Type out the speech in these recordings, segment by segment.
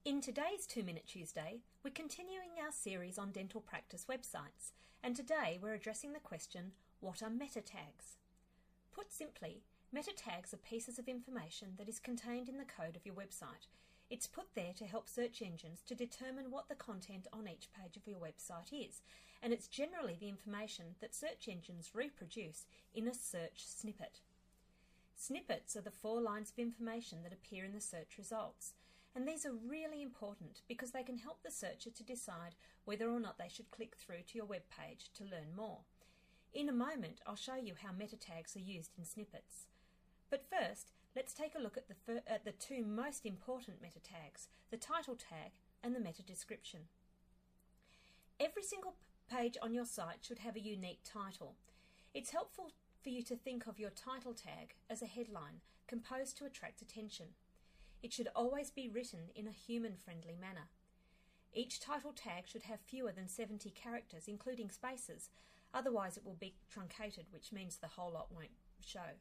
In today's 2-Minute Tuesday, we're continuing our series on dental practice websites, and today we're addressing the question, what are meta tags? Put simply, meta tags are pieces of information that is contained in the code of your website. It's put there to help search engines to determine what the content on each page of your website is, and it's generally the information that search engines reproduce in a search snippet. Snippets are the 4 lines of information that appear in the search results, and these are really important because they can help the searcher to decide whether or not they should click through to your web page to learn more. In a moment, I'll show you how meta tags are used in snippets. But first, let's take a look at the 2 most important meta tags, the title tag and the meta description. Every single page on your site should have a unique title. It's helpful for you to think of your title tag as a headline composed to attract attention. It should always be written in a human-friendly manner. Each title tag should have fewer than 70 characters, including spaces, otherwise it will be truncated, which means the whole lot won't show.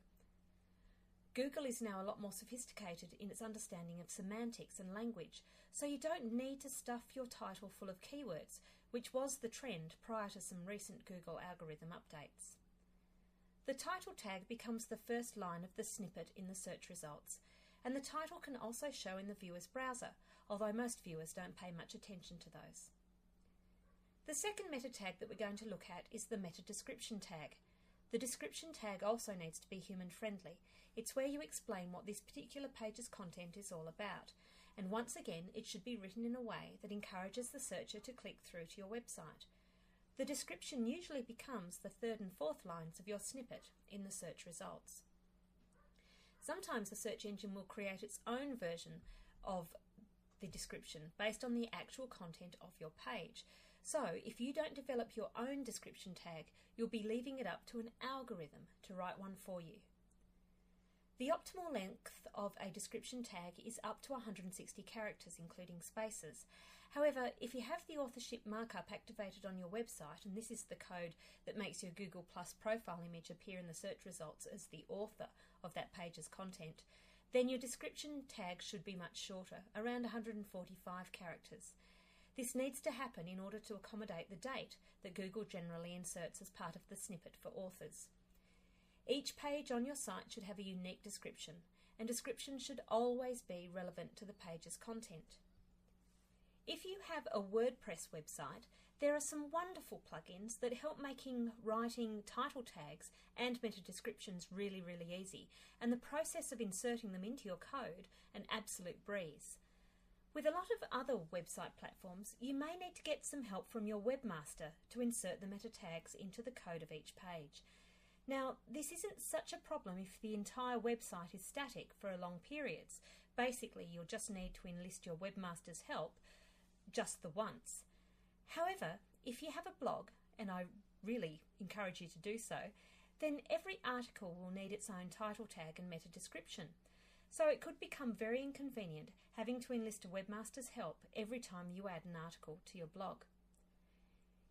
Google is now a lot more sophisticated in its understanding of semantics and language, so you don't need to stuff your title full of keywords, which was the trend prior to some recent Google algorithm updates. The title tag becomes the first line of the snippet in the search results, and the title can also show in the viewer's browser, although most viewers don't pay much attention to those. The second meta tag that we're going to look at is the meta description tag. The description tag also needs to be human-friendly. It's where you explain what this particular page's content is all about, and once again it should be written in a way that encourages the searcher to click through to your website. The description usually becomes the 3rd and 4th lines of your snippet in the search results. Sometimes the search engine will create its own version of the description based on the actual content of your page. So if you don't develop your own description tag, you'll be leaving it up to an algorithm to write one for you. The optimal length of a description tag is up to 160 characters, including spaces. However, if you have the authorship markup activated on your website, and this is the code that makes your Google Plus profile image appear in the search results as the author of that page's content, then your description tag should be much shorter, around 145 characters. This needs to happen in order to accommodate the date that Google generally inserts as part of the snippet for authors. Each page on your site should have a unique description, and descriptions should always be relevant to the page's content. If you have a WordPress website, there are some wonderful plugins that help making writing title tags and meta descriptions really easy, and the process of inserting them into your code an absolute breeze. With a lot of other website platforms, you may need to get some help from your webmaster to insert the meta tags into the code of each page. Now, this isn't such a problem if the entire website is static for long periods. Basically, you'll just need to enlist your webmaster's help just the once. However, if you have a blog, and I really encourage you to do so, then every article will need its own title tag and meta description. So it could become very inconvenient having to enlist a webmaster's help every time you add an article to your blog.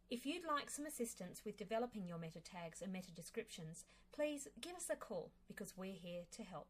If you'd like some assistance with developing your meta tags and meta descriptions, please give us a call because we're here to help.